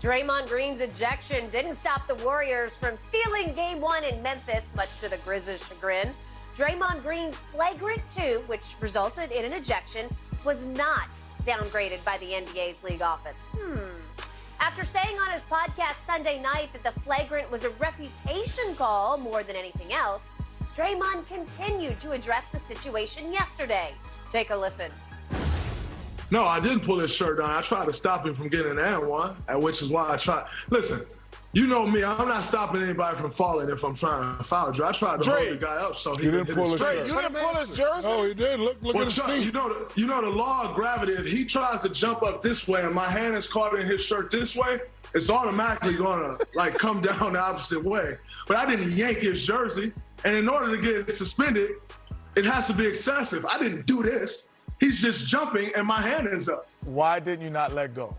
Draymond Green's ejection didn't stop the Warriors from stealing Game 1 in Memphis, much to the Grizzlies' chagrin. Draymond Green's flagrant 2, which resulted in an ejection, was not downgraded by the NBA's league office. After saying on his podcast Sunday night that the flagrant was a reputation call more than anything else, Draymond continued to address the situation yesterday. Take a listen. No, I didn't pull his shirt down. I tried to stop him from getting an one, which is why I tried. Listen, you know me. I'm not stopping anybody from falling if I'm trying to foul. I tried to hold the guy up so he didn't pull his shirt. You didn't pull his jersey? Oh, he did. Look at his feet. You know the law of gravity. If he tries to jump up this way and my hand is caught in his shirt this way, it's automatically gonna come down the opposite way. But I didn't yank his jersey, and in order to get it suspended, it has to be excessive. I didn't do this. He's just jumping and my hand is up. Why didn't you not let go?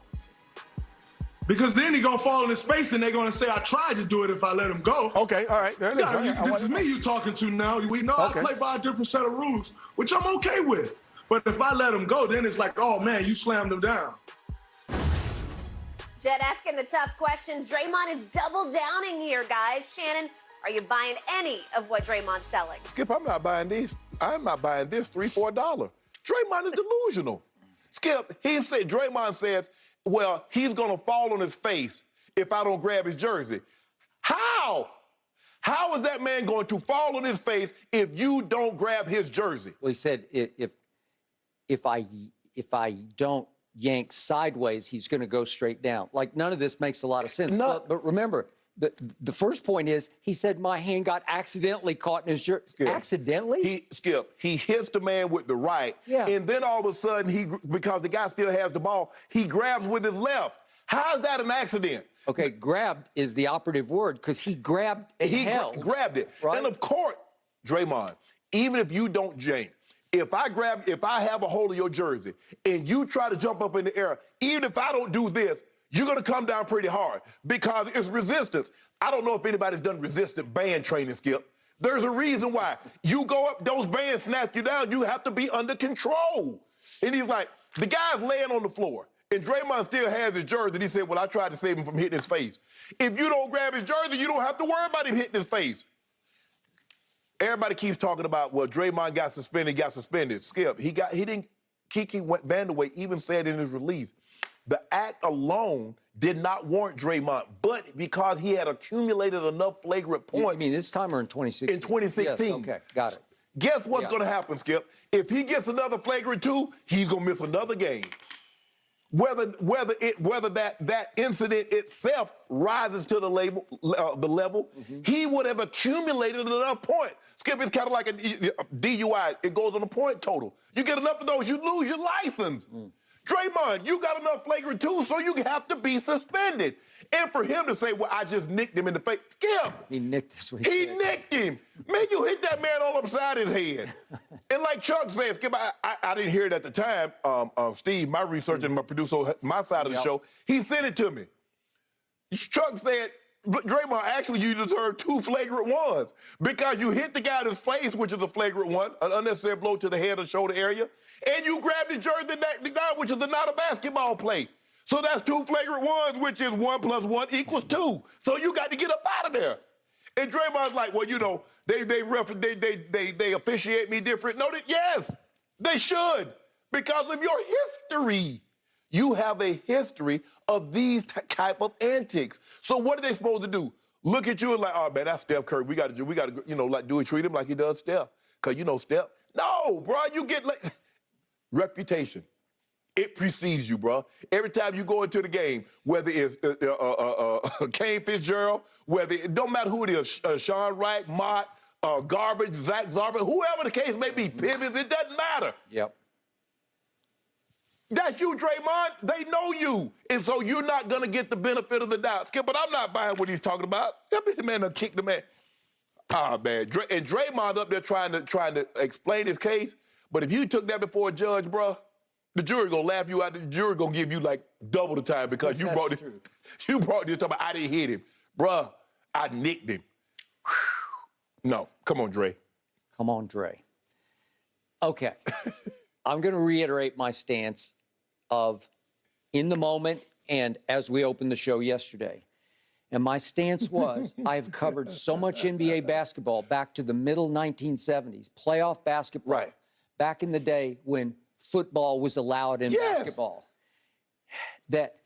Because then he's going to fall in his face and they're going to say, I tried to do it if I let him go. Okay, all right. There it is. This is me you talking to now. We know I play by a different set of rules, which I'm okay with. But if I let him go, then it's like, oh, man, you slammed him down. Jet asking the tough questions. Draymond is double downing here, guys. Shannon, are you buying any of what Draymond's selling? Skip, I'm not buying these. I'm not buying this $3 for $1. Draymond is delusional. Skip, Draymond says, well, he's going to fall on his face if I don't grab his jersey. How? How is that man going to fall on his face if you don't grab his jersey? Well, he said if I don't yank sideways, he's going to go straight down. Like, none of this makes a lot of sense. No. But remember, the first point is he said my hand got accidentally caught in his jersey. Accidentally? He hits the man with the right, and then all of a sudden, because the guy still has the ball, he grabs with his left. How is that an accident? Okay, grabbed is the operative word because he grabbed and held. Grabbed it. Right? And of course, Draymond, even if you don't yank, if I have a hold of your jersey and you try to jump up in the air, even if I don't do this, you're going to come down pretty hard because it's resistance. I don't know if anybody's done resistant band training, Skip. There's a reason why. You go up, those bands snap you down, you have to be under control. And he's like, the guy's laying on the floor, and Draymond still has his jersey, and he said, well, I tried to save him from hitting his face. If you don't grab his jersey, you don't have to worry about him hitting his face. Everybody keeps talking about, well, Draymond got suspended. Skip, Kiki Vandeweghe even said in his release, the act alone did not warrant Draymond, but because he had accumulated enough flagrant points. You mean this time or in 2016? In 2016. Yes, okay, got it. Guess what's going to happen, Skip? If he gets another flagrant 2, he's going to miss another game. Whether that incident itself rises to the level, he would have accumulated enough points. Skip, it's kind of like a DUI. It goes on a point total. You get enough of those, you lose your license. Draymond, you got enough flagrant 2, so you have to be suspended. And for him to say, well, I just nicked him in the face. Skip. He nicked his face. He nicked him. Man, you hit that man all upside his head. And like Chuck said, Skip, I didn't hear it at the time. Steve, my researcher and my producer, my side of the show, he sent it to me. Chuck said, Draymond, actually, you deserve 2 flagrant 1s because you hit the guy in his face, which is a flagrant 1, an unnecessary blow to the head or shoulder area, and you grabbed the jersey the guy, which is not a basketball play. So that's 2 flagrant 1s, which is 1 + 1 = 2. So you got to get up out of there. And Draymond's like, well, you know, they officiate me different. No, yes, they should because of your history. You have a history of these type of antics. So what are they supposed to do? Look at you and like, oh man, that's Steph Curry. We got to, you know, like treat him like he does Steph, because you know Steph. No, bro, you get like reputation. It precedes you, bro. Every time you go into the game, whether it's Kane Fitzgerald, it don't matter who it is, Sean Wright, Mott, Garbage, Zach Zarba, whoever the case may be, Pivot, it doesn't matter. Yep. That's you, Draymond. They know you. And so you're not going to get the benefit of the doubt. Skip, but I'm not buying what he's talking about. The man done kicked the man. Ah, man. And Draymond up there trying to explain his case. But if you took that before a judge, bro, the jury going to laugh you out. The jury going to give you like double the time because you brought this talking about I didn't hit him. Bruh, I nicked him. No. Come on, Dre. Come on, Dre. Okay. I'm going to reiterate my stance of, in the moment, and as we opened the show yesterday. And my stance was, I've covered so much NBA basketball back to the middle 1970s, playoff basketball, Right. back in the day when football was allowed in basketball, that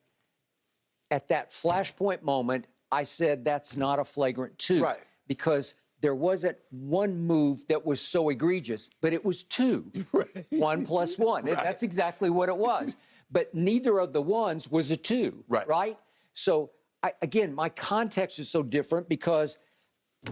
at that flashpoint moment, I said that's not a flagrant 2. Right. Because there wasn't one move that was so egregious, but it was 2. Right. 1 + 1. Right. That's exactly what it was. But neither of the ones was a 2. Right. So, again, my context is so different because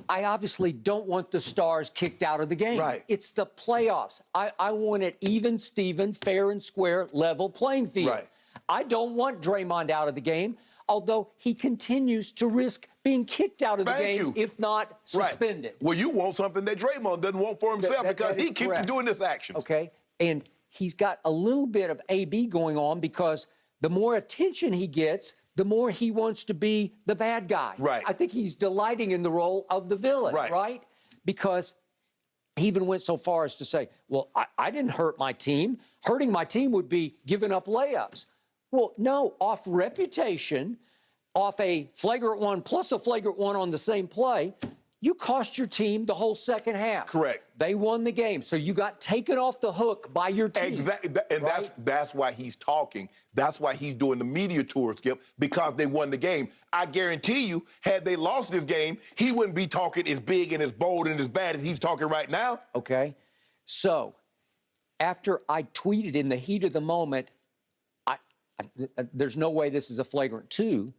I obviously don't want the Stars kicked out of the game. Right. It's the playoffs. I want it even, Steven, fair and square, level playing field. Right. I don't want Draymond out of the game, although he continues to risk being kicked out of the game, if not suspended. Right. Well, you want something that Draymond doesn't want for himself because he keeps doing this action. Okay, and he's got a little bit of AB going on because the more attention he gets, the more he wants to be the bad guy. Right. I think he's delighting in the role of the villain, right? Because he even went so far as to say, well, I didn't hurt my team. Hurting my team would be giving up layups. Well, no, off reputation, off a flagrant 1 plus a flagrant 1 on the same play, you cost your team the whole second half. Correct. They won the game, so you got taken off the hook by your team. Exactly, and that's why he's talking. That's why he's doing the media tour, Skip, because they won the game. I guarantee you, had they lost this game, he wouldn't be talking as big and as bold and as bad as he's talking right now. Okay, so after I tweeted in the heat of the moment, there's no way this is a flagrant 2.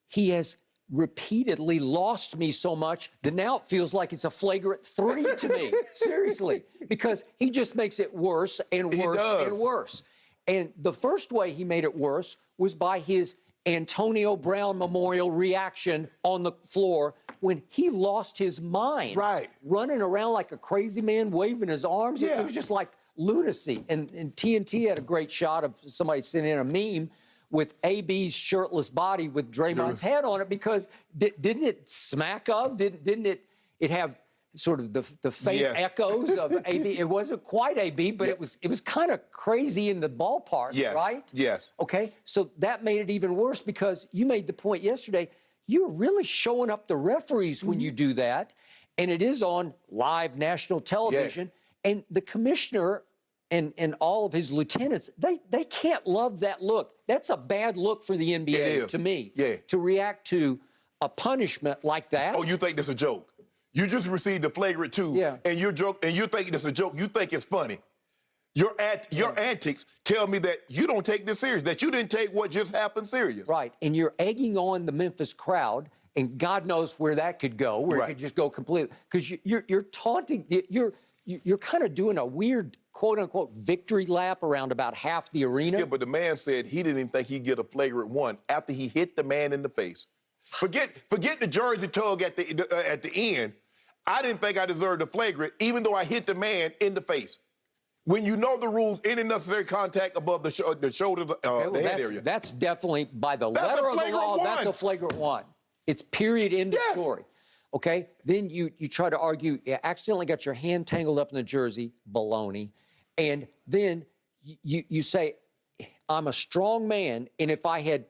He has repeatedly lost me so much that now it feels like it's a flagrant 3 to me. Seriously, because he just makes it worse and worse and worse. And the first way he made it worse was by his Antonio Brown memorial reaction on the floor when he lost his mind. Right. Running around like a crazy man, waving his arms. Yeah. It was just like lunacy. And TNT had a great shot of somebody sending in a meme with AB's shirtless body with Draymond's head on it, because didn't it smack of? Didn't it have sort of the faint echoes of AB? It wasn't quite AB, but it was kind of crazy in the ballpark, right? Yes. Okay, so that made it even worse because you made the point yesterday, you're really showing up the referees when you do that, and it is on live national television, and the commissioner and all of his lieutenants, they can't love that look. That's a bad look for the NBA to me. To react to a punishment like that. Oh, you think this is a joke? You just received a flagrant 2, and you're thinking it's a joke. You think it's funny. Your antics tell me that you don't take this serious, that you didn't take what just happened serious. Right, and you're egging on the Memphis crowd, and God knows where that could go, where it could just go completely. Because you're taunting, you're kind of doing a weird quote-unquote victory lap around about half the arena. Yeah, but the man said he didn't even think he'd get a flagrant 1 after he hit the man in the face. Forget the jersey tug at the end. I didn't think I deserved a flagrant, even though I hit the man in the face. When you know the rules, any necessary contact above the shoulder, the head area. That's definitely, by the letter of the law, that's a flagrant 1. It's period, end of story. Okay? Then you try to argue, you accidentally got your hand tangled up in the jersey, baloney. And then you say, I'm a strong man, and if I had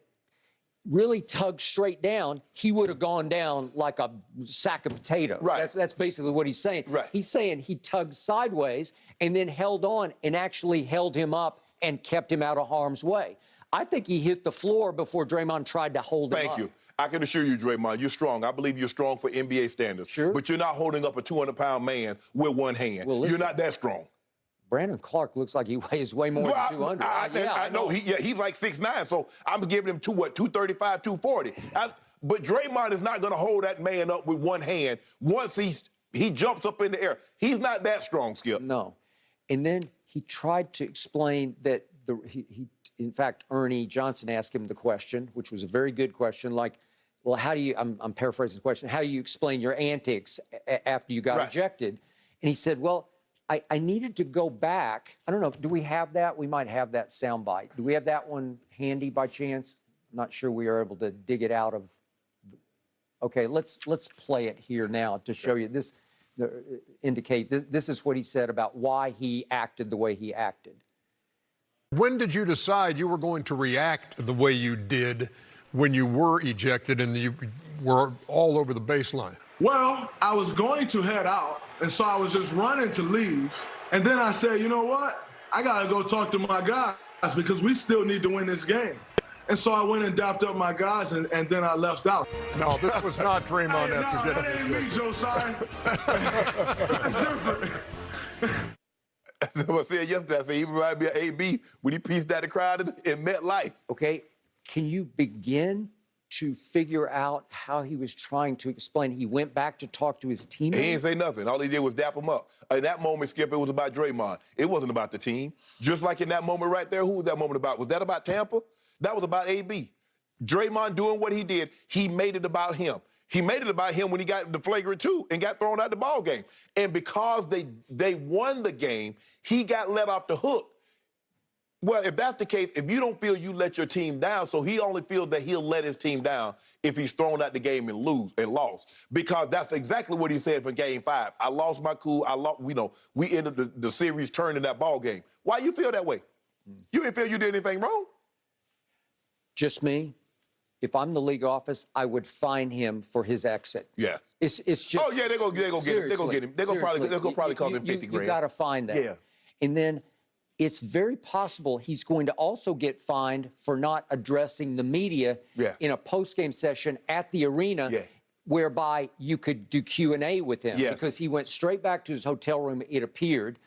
really tugged straight down, he would have gone down like a sack of potatoes. Right. That's basically what he's saying. Right. He's saying he tugged sideways and then held on and actually held him up and kept him out of harm's way. I think he hit the floor before Draymond tried to hold him up. Thank you. I can assure you, Draymond, you're strong. I believe you're strong for NBA standards. Sure. But you're not holding up a 200-pound man with one hand. Well, listen, you're not that strong. Brandon Clark looks like he weighs way more than 200. I know. He's like 6'9", so I'm giving him 235, 240. But Draymond is not going to hold that man up with one hand once he jumps up in the air. He's not that strong, Skip. No. And then he tried to explain that in fact, Ernie Johnson asked him the question, which was a very good question, like, well, how do you, I'm paraphrasing the question, how do you explain your antics after you got ejected? And he said, well, I needed to go back. I don't know, do we have that? We might have that soundbite. Do we have that one handy by chance? I'm not sure we are able to dig it out of. Okay, let's play it here now to show you this, indicate this is what he said about why he acted the way he acted. When did you decide you were going to react the way you did when you were ejected and you were all over the baseline? Well, I was going to head out, and so I was just running to leave. And then I said, you know what? I got to go talk to my guys because we still need to win this game. And so I went and dapped up my guys, and then I left out. No, this was not Draymond Hey, after no, that getting ain't me, Josiah. That's different. That's what I said yesterday. I said he reminded me of AB when he pieced out the crowd in MetLife. Okay, can you begin to figure out how he was trying to explain? He went back to talk to his teammates? He didn't say nothing. All he did was dap him up. In that moment, Skip, it was about Draymond. It wasn't about the team. Just like in that moment right there, who was that moment about? Was that about Tampa? That was about AB. Draymond doing what he did, he made it about him. He made it about him when he got the flagrant 2 and got thrown out the ball game. And because they won the game, he got let off the hook. Well, if that's the case, if you don't feel you let your team down, so he only feels that he'll let his team down if he's thrown out the game and lost. Because that's exactly what he said for Game 5. I lost my cool. We ended the series turning that ball game. Why you feel that way? You didn't feel you did anything wrong? Just me. If I'm the league office, I would fine him for his exit. Yeah. It's just. Oh yeah, they're gonna get him. They're gonna get him. They're gonna probably cost him 50 grand. You got to find that. Yeah. And then it's very possible he's going to also get fined for not addressing the media in a post-game session at the arena, whereby you could do Q&A with him because he went straight back to his hotel room, it appeared.